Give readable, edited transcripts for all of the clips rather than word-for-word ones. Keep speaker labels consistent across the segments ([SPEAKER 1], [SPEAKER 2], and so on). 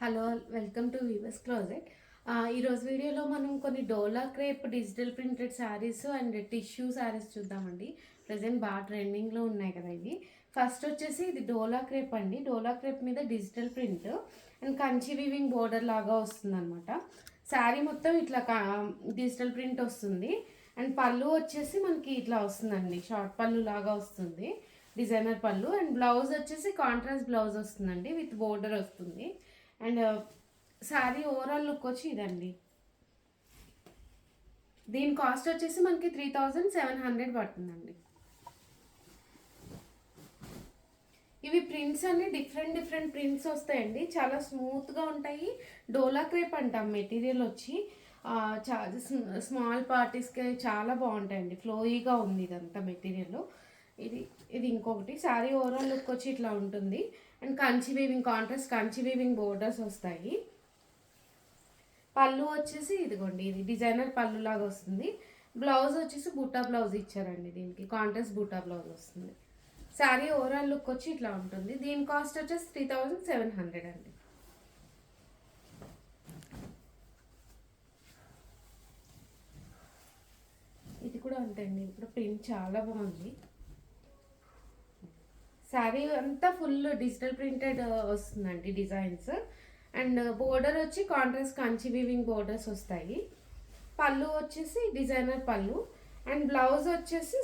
[SPEAKER 1] Hello, welcome to weavers closet. ఈరోజు వీడియోలో మనం కొన్ని డోలా crepe digital printed saris and tissue saris చూద్దామండి. ప్రజెంట్ బాగా ట్రెండింగ్లో ఉన్నాయి కదా ఇవి. ఫస్ట్ వచ్చేసి ఇది డోలా క్రేప్ అండి. డోలా క్రేప్ మీద digital print and Kanchi weaving border లాగా వస్తుంది అనమాట. శారీ మొత్తం ఇట్లా డిజిటల్ ప్రింట్ వస్తుంది. అండ్ పళ్ళు వచ్చేసి మనకి ఇట్లా వస్తుందండి, షార్ట్ పళ్ళు లాగా వస్తుంది, డిజైనర్ పళ్ళు. అండ్ బ్లౌజ్ వచ్చేసి కాంట్రాస్ట్ బ్లౌజ్ వస్తుందండి, విత్ బోర్డర్ వస్తుంది. అండ్ శారీ ఓవరాల్ లుక్ వచ్చి ఇదండి. దీని కాస్ట్ వచ్చేసి మనకి 3700 పడుతుందండి. ఇవి ప్రింట్స్ అన్ని డిఫరెంట్ ప్రింట్స్ వస్తాయండి, చాలా స్మూత్గా ఉంటాయి. డోలా క్రేప్ అంటాం మెటీరియల్ వచ్చి. స్మాల్ పార్టీస్కి చాలా బాగుంటాయండి, ఫ్లోయీగా ఉంది ఇదంతా మెటీరియల్. ఇది ఇది ఇంకొకటి. శారీ ఓవరాల్ లుక్ వచ్చి ఇట్లా ఉంటుంది. And Kanchi weaving, contrast Kanchi weaving borders వస్తాయి. పళ్ళు వచ్చేసి ఇదిగోండి, ఇది డిజైనర్ పళ్ళు లాగా వస్తుంది. బ్లౌజ్ వచ్చేసి బూటా బ్లౌజ్ ఇచ్చారండి, దీనికి కాంట్రాస్ట్ బూటా బ్లౌజ్ వస్తుంది. శారీ ఓవరాల్ లుక్ వచ్చి ఇట్లా ఉంటుంది. దీని కాస్ట్ వచ్చేసి 3700 అండి. ఇది కూడా అంతే అండి, ఇప్పుడు ప్రింట్ చాలా బాగుంది. శారీ అంతా ఫుల్ డిజిటల్ ప్రింటెడ్ వస్తుందండి డిజైన్స్. అండ్ బోర్డర్ వచ్చి కాంట్రాస్ట్ కంచి వీవింగ్ బోర్డర్స్ వస్తాయి. పళ్ళు వచ్చేసి డిజైనర్ పళ్ళు. అండ్ బ్లౌజ్ వచ్చేసి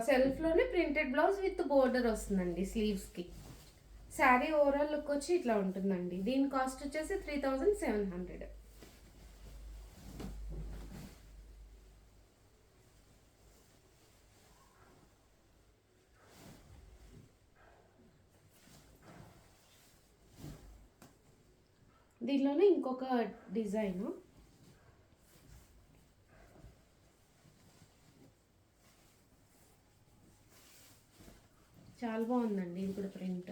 [SPEAKER 1] సెల్ఫ్లోనే ప్రింటెడ్ బ్లౌజ్ విత్ బోర్డర్ వస్తుందండి స్లీవ్స్కి. శారీ ఓవరాల్ లుక్ వచ్చి ఇట్లా ఉంటుందండి. దీని కాస్ట్ వచ్చేసి 3700. దీనిలోనే ఇంకొక డిజైను, చాలా బాగుందండి ఇది కూడా ప్రింట్.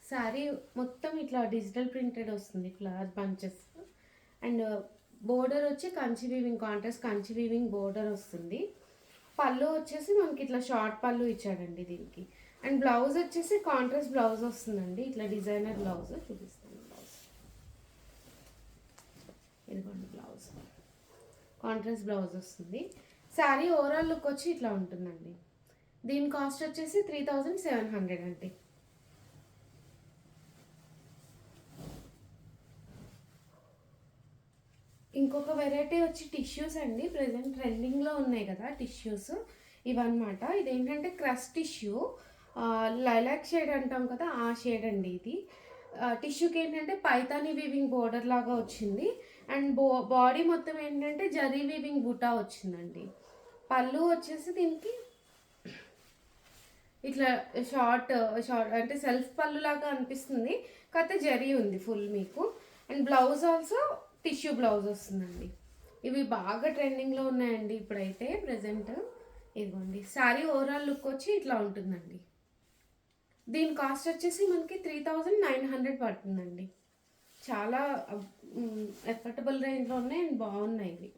[SPEAKER 1] శారీ మొత్తం ఇట్లా డిజిటల్ ప్రింటెడ్ వస్తుంది, ఫ్లవర్ బంచెస్. అండ్ బోర్డర్ వచ్చి Kanchi weaving, contrast Kanchi weaving border వస్తుంది. పళ్ళు వచ్చేసి మనకి ఇట్లా షార్ట్ పళ్ళు ఇచ్చాడండి దీనికి. అండ్ బ్లౌజ్ వచ్చేసి కాంట్రాస్ట్ బ్లౌజ్ వస్తుందండి, ఇట్లా డిజైనర్ బ్లౌజ్ చూపిస్తాను. ఇదిగోండి బ్లౌజ్, కాంట్రాస్ట్ బ్లౌజ్ వస్తుంది. శారీ ఓవరాల్ లుక్ వచ్చి ఇట్లా ఉంటుందండి. దీని కాస్ట్ వచ్చేసి 3700 అండి. ఇంకొక వెరైటీ వచ్చి టిష్యూస్ అండి. ప్రజెంట్ ట్రెండింగ్లో ఉన్నాయి కదా టిష్యూస్, ఇవన్నమాట. ఇదేంటంటే క్రష్ టిష్యూ, లైలాక్ షేడ్ అంటాం కదా, ఆ షేడ్ అండి ఇది. టిష్యూకి ఏంటంటే పైతానీ వీవింగ్ బోర్డర్ లాగా వచ్చింది. అండ్ బాడీ మొత్తం ఏంటంటే జరీ వీవింగ్ బుటా వచ్చిందండి. పళ్ళు వచ్చేసి దీనికి ఇట్లా షార్ట్ అంటే సెల్ఫ్ పళ్ళు లాగా అనిపిస్తుంది, కాకపోతే జరీ ఉంది ఫుల్ మీకు. And blouse also tissue blouse వస్తుందండి. ఇవి బాగా ట్రెండింగ్లో ఉన్నాయండి ఇప్పుడైతే ప్రజెంట్. ఇదిగోండి శారీ ఓవరాల్ లుక్ వచ్చి ఇట్లా ఉంటుందండి. దీని కాస్ట్ వచ్చేసి మనకి 3900 పడుతుందండి. చాలా ఎఫర్టబుల్ రేంజ్లో ఉన్నాయి అండ్ బాగున్నాయి ఇవి.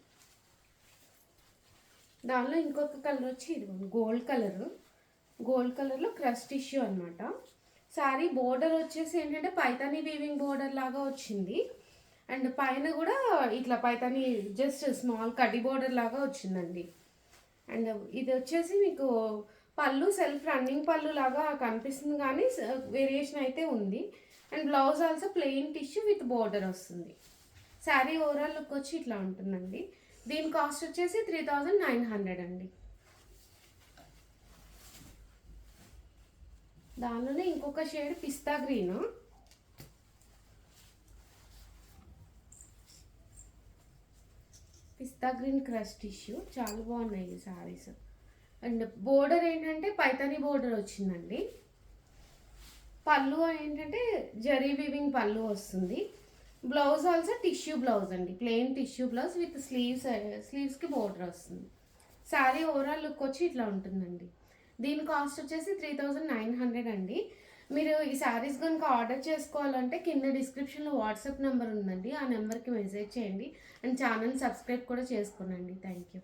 [SPEAKER 1] దానిలో ఇంకొక కలర్ వచ్చి ఇది గోల్డ్ కలర్లో క్రష్ టిష్యూ అనమాట. శారీ బోర్డర్ వచ్చేసి ఏంటంటే పైతానీ వీవింగ్ బోర్డర్ లాగా వచ్చింది. అండ్ పైన కూడా ఇట్లా పైతానీ జస్ట్ స్మాల్ కడ్డీ బోర్డర్ లాగా వచ్చిందండి. అండ్ ఇది వచ్చేసి మీకు పళ్ళు సెల్ఫ్ రన్నింగ్ పళ్ళు లాగా కనిపిస్తుంది, కానీ వేరియేషన్ అయితే ఉంది. And blouse also plain tissue with border వస్తుంది. శారీ ఓవరాల్ లుక్ వచ్చి ఇట్లా ఉంటుందండి. దీని కాస్ట్ వచ్చేసి 3900 అండి. దానిలోనే ఇంకొక షేడ్ పిస్తా గ్రీన్. పిస్తా గ్రీన్ క్రష్ టిష్యూ, చాలా బాగున్నాయి ఈ శారీస్. అండ్ బోర్డర్ ఏంటంటే పైతానీ బోర్డర్ వచ్చిందండి. పళ్ళు ఏంటంటే జరీ వీవింగ్ పళ్ళు వస్తుంది. బ్లౌజ్ ఆల్సో టిష్యూ బ్లౌజ్ అండి, ప్లెయిన్ టిష్యూ బ్లౌజ్ విత్ స్లీవ్స్కి బోర్డర్ వస్తుంది. శారీ ఓవరాల్ లుక్ వచ్చి ఇట్లా ఉంటుందండి. దీని కాస్ట్ వచ్చేసి 3900 అండి. మీరు ఈ శారీస్ కనుక ఆర్డర్ చేసుకోవాలంటే కింద డిస్క్రిప్షన్లో వాట్సాప్ నెంబర్ ఉందండి, ఆ నెంబర్కి మెసేజ్ చేయండి. అండ్ ఛానల్ సబ్స్క్రైబ్ కూడా చేసుకోనండి. Thank you.